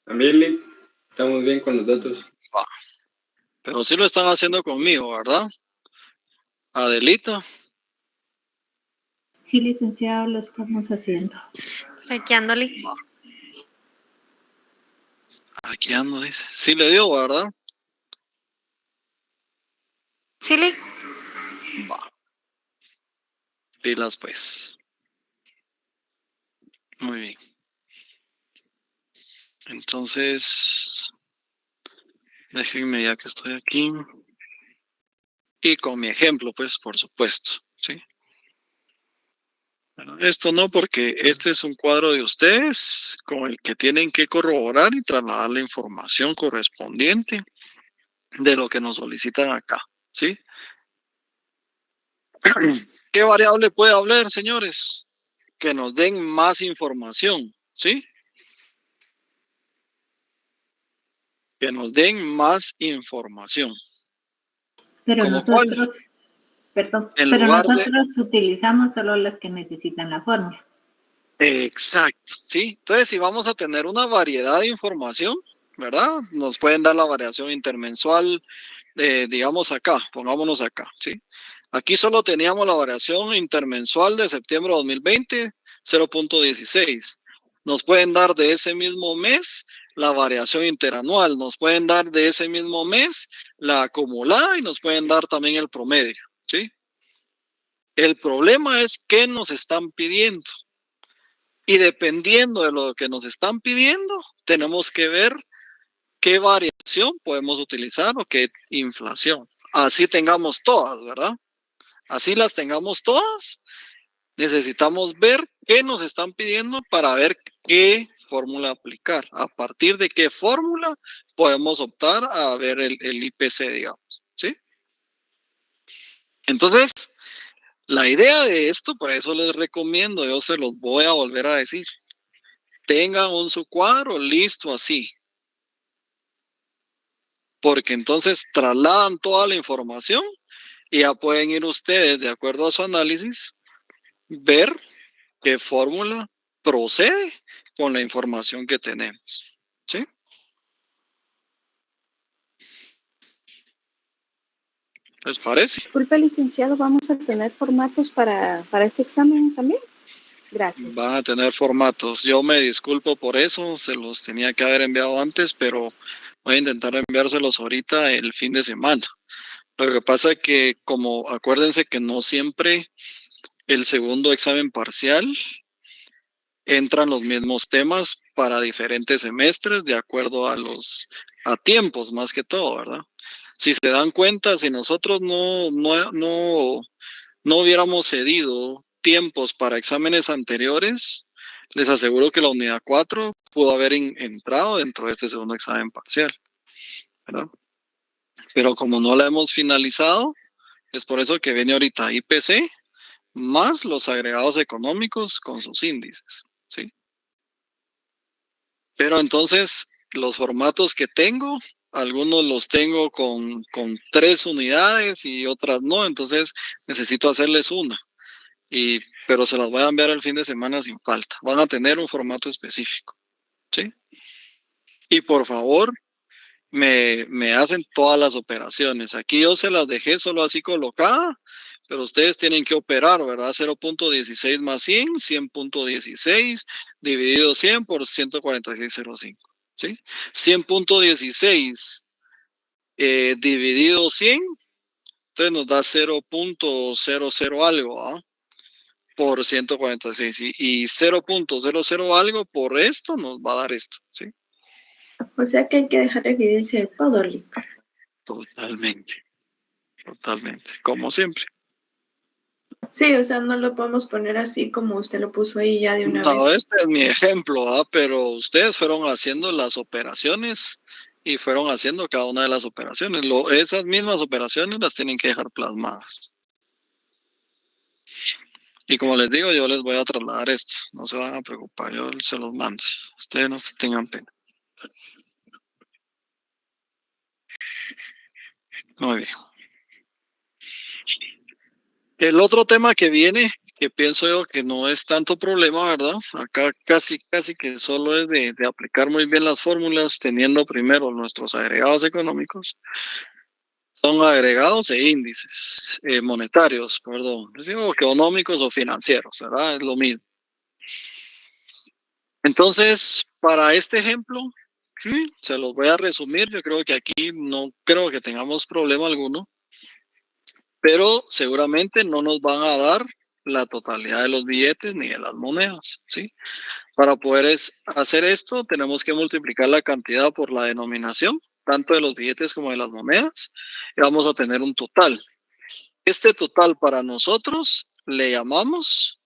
También, estamos bien con los datos. Va. Pero sí lo están haciendo conmigo, ¿verdad? Adelita. Sí, licenciado, lo estamos haciendo. Aquí ando, Va. Aquí ando, dice. Sí le dio, ¿verdad? Sí, Va. Pilas, pues. Muy bien. Entonces, Déjenme ya que estoy aquí. Y con mi ejemplo, pues, por supuesto, ¿sí? Bueno, esto no, porque este es un cuadro de ustedes con el que tienen que corroborar y trasladar la información correspondiente de lo que nos solicitan acá, ¿sí? ¿Qué variable puede haber, señores? Que nos den más información, ¿sí? Que nos den más información. Pero ¿Como cuál? nosotros, perdón, En pero lugar de... nosotros utilizamos solo las que necesitan la fórmula. Exacto, ¿sí? Entonces, si vamos a tener una variedad de información, ¿verdad? Nos pueden dar la variación intermensual, digamos acá, pongámonos acá, ¿sí? Aquí solo teníamos la variación intermensual de septiembre de 2020, 0.16. Nos pueden dar de ese mismo mes la variación interanual, nos pueden dar de ese mismo mes la acumulada y nos pueden dar también el promedio, ¿sí? El problema es qué nos están pidiendo. Y dependiendo de lo que nos están pidiendo, tenemos que ver qué variación podemos utilizar o qué inflación. Así tengamos todas, ¿verdad? Así las tengamos todas, necesitamos ver qué nos están pidiendo para ver qué fórmula aplicar. A partir de qué fórmula podemos optar a ver el IPC, digamos, ¿sí? Entonces, la idea de esto, por eso les recomiendo, yo se los voy a volver a decir. Tengan un su cuadro listo así. Porque entonces trasladan toda la información y ya pueden ir ustedes, de acuerdo a su análisis, ver qué fórmula procede con la información que tenemos. ¿Sí? ¿Les parece? Disculpe, licenciado, ¿vamos a tener formatos para este examen también? Gracias. Van a tener formatos. Yo me disculpo por eso, se los tenía que haber enviado antes, pero voy a intentar enviárselos ahorita el fin de semana. Lo que pasa es que, como acuérdense que no siempre el segundo examen parcial entran los mismos temas para diferentes semestres de acuerdo a tiempos más que todo, ¿verdad? Si se dan cuenta, si nosotros no hubiéramos cedido tiempos para exámenes anteriores, les aseguro que la unidad 4 pudo haber entrado dentro de este segundo examen parcial, ¿verdad? Pero como no la hemos finalizado, es por eso que viene ahorita IPC más los agregados económicos con sus índices, ¿sí? Pero entonces, los formatos que tengo, algunos los tengo con 3 unidades y otras no, entonces necesito hacerles una. Pero se las voy a enviar el fin de semana sin falta. Van a tener un formato específico, ¿sí? Y por favor, me hacen todas las operaciones. Aquí yo se las dejé solo así colocada, pero ustedes tienen que operar, ¿verdad? 0.16 más 100, 100.16 dividido 100 por 146.05, ¿sí? 100.16 dividido 100, entonces nos da 0.00 algo, ¿ah? Por 146 y 0.00 algo por esto nos va a dar esto, ¿sí? O sea que hay que dejar evidencia de todo, Lick. Totalmente, como siempre. Sí, o sea, no lo podemos poner así como usted lo puso ahí ya de una vez. No, este es mi ejemplo, ¿ah? Pero ustedes fueron haciendo las operaciones y fueron haciendo cada una de las operaciones. Esas mismas operaciones las tienen que dejar plasmadas. Y como les digo, yo les voy a trasladar esto. No se van a preocupar, yo se los mando. Ustedes no tengan pena. Muy bien. El otro tema que viene, que pienso yo que no es tanto problema, ¿verdad? Acá casi que solo es de aplicar muy bien las fórmulas, teniendo primero nuestros agregados económicos. Son agregados e índices monetarios, perdón, digo económicos o financieros, ¿verdad? Es lo mismo. Entonces, para este ejemplo, sí, se los voy a resumir. Yo creo que aquí no creo que tengamos problema alguno, pero seguramente no nos van a dar la totalidad de los billetes ni de las monedas, ¿sí? Para poder hacer esto, tenemos que multiplicar la cantidad por la denominación tanto de los billetes como de las monedas, y vamos a tener un total. Este total para nosotros le llamamos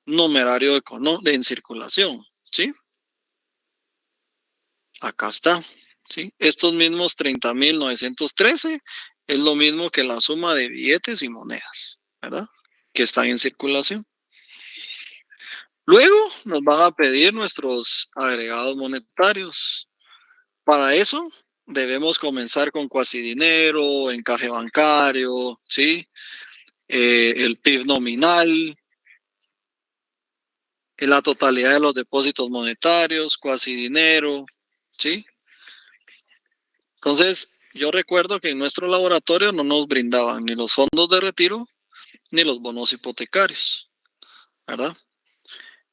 numerario en circulación, ¿sí? Acá está, ¿sí? Estos mismos 30.913 es lo mismo que la suma de billetes y monedas, ¿verdad? Que están en circulación. Luego nos van a pedir nuestros agregados monetarios. Para eso debemos comenzar con cuasi dinero, encaje bancario, ¿sí? El PIB nominal, la totalidad de los depósitos monetarios, cuasi dinero, ¿sí? Entonces, yo recuerdo que en nuestro laboratorio no nos brindaban ni los fondos de retiro ni los bonos hipotecarios, ¿verdad?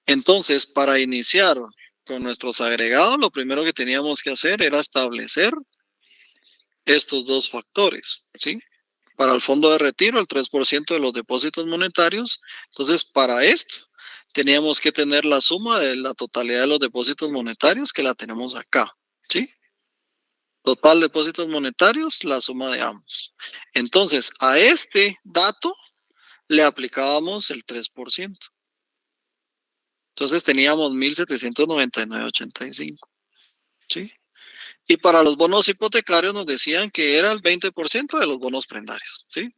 Entonces, para iniciar con nuestros agregados, lo primero que teníamos que hacer era establecer estos dos factores, ¿sí? Para el fondo de retiro, el 3% de los depósitos monetarios. Entonces, para esto, teníamos que tener la suma de la totalidad de los depósitos monetarios, que la tenemos acá, ¿sí? Total depósitos monetarios, la suma de ambos. Entonces, a este dato le aplicábamos el 3%. Entonces, teníamos 1.799.85, ¿sí? Y para los bonos hipotecarios nos decían que era el 20% de los bonos prendarios, ¿sí?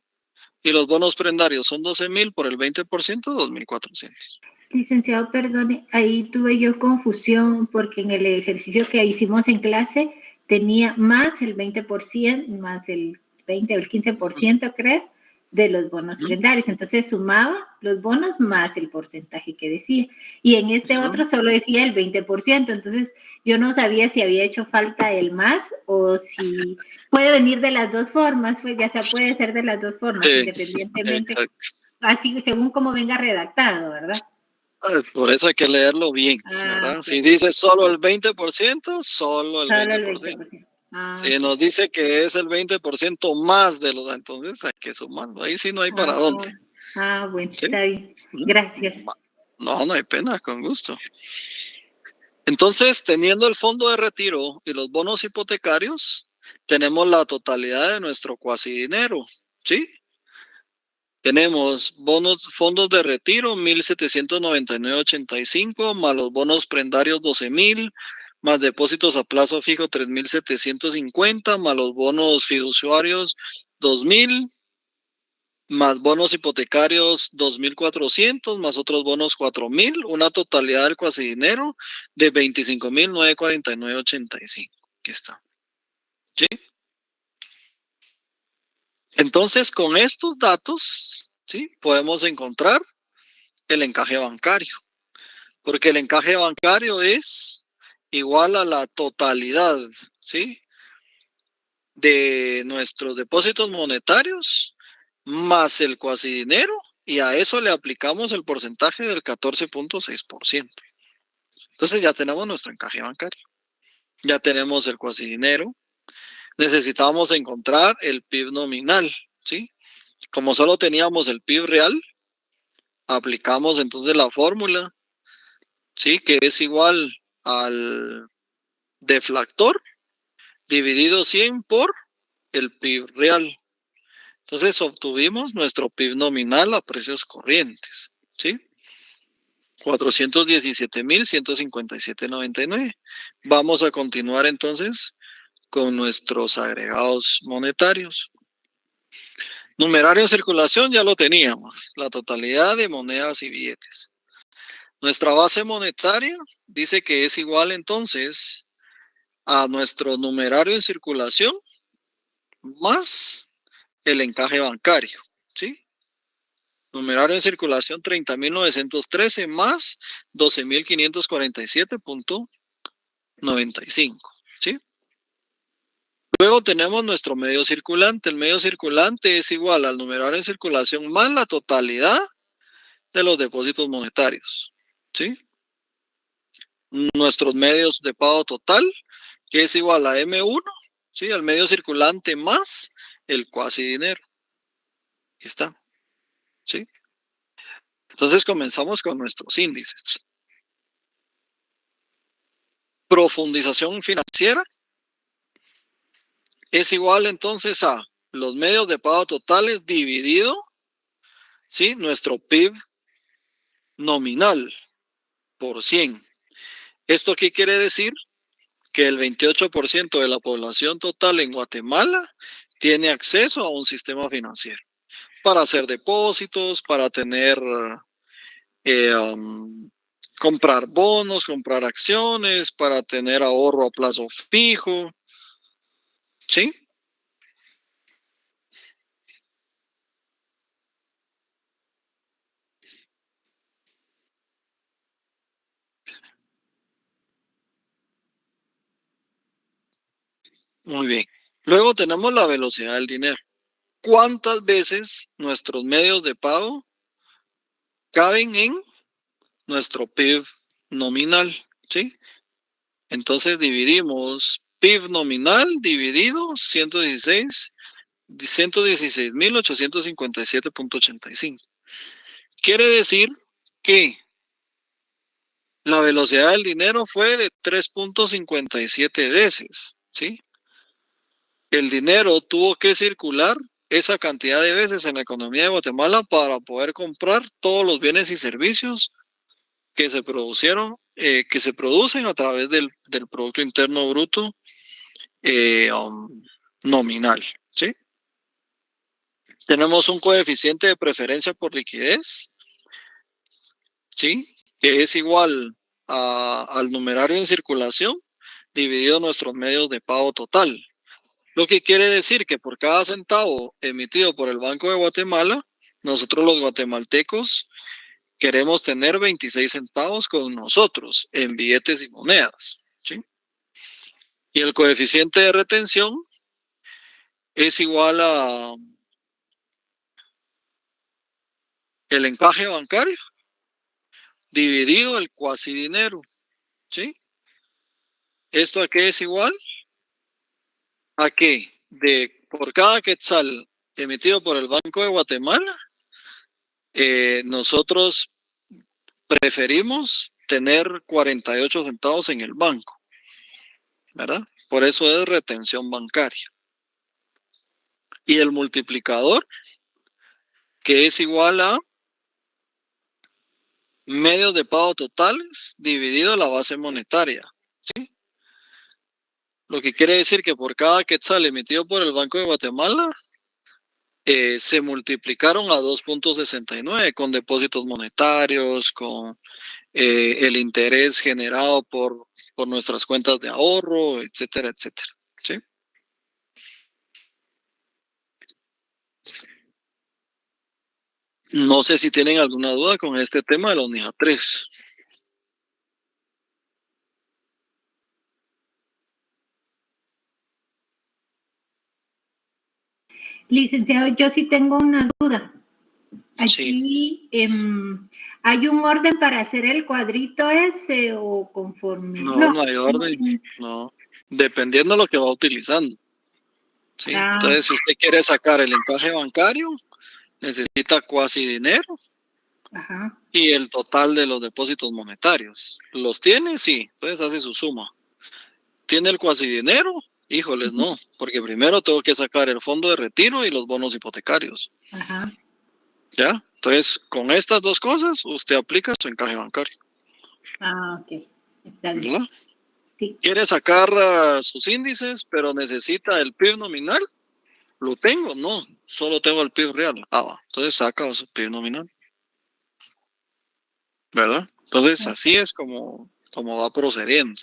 Y los bonos prendarios son 12.000 por el 20%, 2.400. Licenciado, perdone, ahí tuve yo confusión porque en el ejercicio que hicimos en clase tenía más el 20%, más el 20 o el 15%, creo, de los bonos prendarios. Entonces sumaba los bonos más el porcentaje que decía. Y en este otro solo decía el 20%. Entonces yo no sabía si había hecho falta el más o si puede venir de las dos formas, pues ya sea puede ser de las dos formas, independientemente, exacto. Así según como venga redactado, ¿verdad? Por eso hay que leerlo bien, ¿verdad? Si dice solo el 20%, solo el 20%. Si nos dice que es el 20% más de los, entonces hay que sumarlo. Ahí sí no hay para dónde. Bueno, ¿sí? Está bien. Gracias. No hay pena, con gusto. Entonces, teniendo el fondo de retiro y los bonos hipotecarios, tenemos la totalidad de nuestro cuasi dinero, ¿sí? Tenemos fondos de retiro, 1.799.85, más los bonos prendarios, 12.000, más depósitos a plazo fijo, 3.750, más los bonos fiduciarios, 2.000, más bonos hipotecarios, 2.400, más otros bonos, 4.000, una totalidad del cuasi dinero de 25.949.85. Aquí está. ¿Sí? Entonces, con estos datos, ¿sí? Podemos encontrar el encaje bancario, porque el encaje bancario es igual a la totalidad, ¿sí? De nuestros depósitos monetarios más el cuasi dinero, y a eso le aplicamos el porcentaje del 14.6%. Entonces ya tenemos nuestro encaje bancario, ya tenemos el cuasi dinero. Necesitamos encontrar el PIB nominal, ¿sí? Como solo teníamos el PIB real, aplicamos entonces la fórmula, ¿sí? Que es igual al deflactor dividido 100 por el PIB real. Entonces obtuvimos nuestro PIB nominal a precios corrientes, ¿sí? 417.157.99. Vamos a continuar entonces con nuestros agregados monetarios. Numerario en circulación ya lo teníamos, la totalidad de monedas y billetes. Nuestra base monetaria dice que es igual entonces a nuestro numerario en circulación más el encaje bancario, ¿sí? Numerario en circulación 30.913 más 12.547.95, ¿sí? Luego tenemos nuestro medio circulante. El medio circulante es igual al numerario en circulación más la totalidad de los depósitos monetarios, ¿sí? Nuestros medios de pago total, que es igual a M1, ¿sí? Al medio circulante más el cuasi dinero. Aquí está, ¿sí? Entonces comenzamos con nuestros índices. Profundización financiera. es igual entonces a los medios de pago totales dividido, ¿sí? Nuestro PIB nominal por 100. ¿Esto qué quiere decir? Que el 28% de la población total en Guatemala tiene acceso a un sistema financiero para hacer depósitos, para tener, comprar bonos, comprar acciones, para tener ahorro a plazo fijo, ¿sí? Muy bien. Luego tenemos la velocidad del dinero. ¿Cuántas veces nuestros medios de pago caben en nuestro PIB nominal? ¿Sí? Entonces dividimos PIB nominal dividido 116.857.85. Quiere decir que la velocidad del dinero fue de 3.57 veces, ¿sí? El dinero tuvo que circular esa cantidad de veces en la economía de Guatemala para poder comprar todos los bienes y servicios que se que se producen a través del Producto Interno Bruto nominal, ¿sí? Tenemos un coeficiente de preferencia por liquidez, ¿sí? Que es igual al numerario en circulación dividido nuestros medios de pago total. Lo que quiere decir que por cada centavo emitido por el Banco de Guatemala, nosotros los guatemaltecos queremos tener 26 centavos con nosotros en billetes y monedas, ¿sí? Y el coeficiente de retención es igual a el encaje bancario dividido el cuasi dinero, ¿sí? ¿Esto a qué es igual? A que por cada quetzal emitido por el Banco de Guatemala, nosotros preferimos tener 48 centavos en el banco, ¿verdad? Por eso es retención bancaria. Y el multiplicador, que es igual a medios de pago totales dividido la base monetaria, ¿sí? Lo que quiere decir que por cada quetzal emitido por el Banco de Guatemala, se multiplicaron a 2.69 con depósitos monetarios, con el interés generado por nuestras cuentas de ahorro, etcétera, etcétera, ¿sí? No sé si tienen alguna duda con este tema de la unidad 3. Licenciado, yo sí tengo una duda. Sí. Aquí hay un orden para hacer el cuadrito ese o conforme. No hay orden, no. Dependiendo de lo que va utilizando. ¿Sí? Entonces, si usted quiere sacar el encaje bancario, necesita cuasi dinero Ajá. y el total de los depósitos monetarios. ¿Los tiene? Sí. Entonces hace su suma. ¿Tiene el cuasi dinero? Híjoles, no, porque primero tengo que sacar el fondo de retiro y los bonos hipotecarios. Ajá. ¿Ya? Entonces, con estas dos cosas, usted aplica su encaje bancario. Ok. Está bien. ¿Verdad? Sí. Quiere sacar sus índices, pero necesita el PIB nominal. ¿Lo tengo? No, solo tengo el PIB real. Entonces saca su PIB nominal. ¿Verdad? Entonces, así es como va procediendo.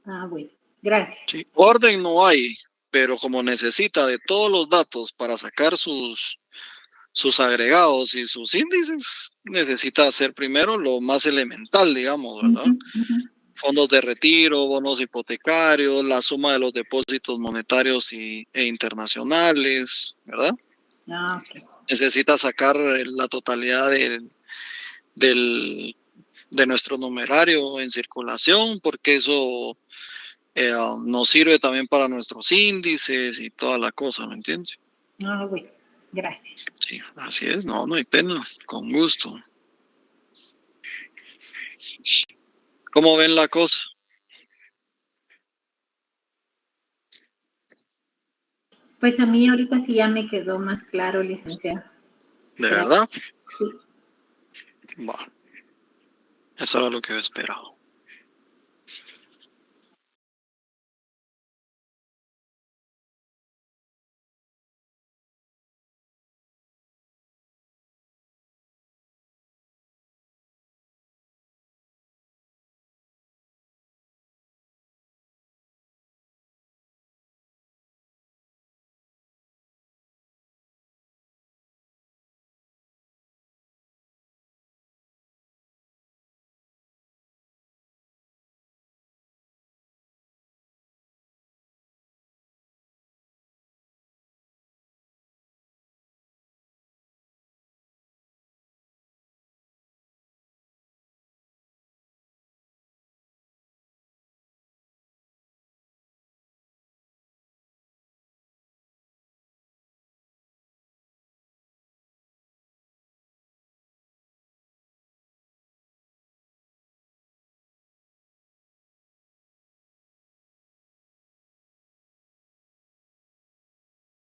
Bueno. Gracias. Sí, orden no hay, pero como necesita de todos los datos para sacar sus agregados y sus índices, necesita hacer primero lo más elemental, digamos, ¿verdad? Fondos de retiro, bonos hipotecarios, la suma de los depósitos monetarios e internacionales, ¿verdad? Ok. Necesita sacar la totalidad de nuestro numerario en circulación, porque eso nos sirve también para nuestros índices y toda la cosa, ¿me entiendes? Bueno. Gracias. Sí, así es, no hay pena, con gusto. ¿Cómo ven la cosa? Pues a mí ahorita sí ya me quedó más claro, licenciado. ¿De Gracias. verdad? Sí. Bueno, eso era lo que yo esperaba.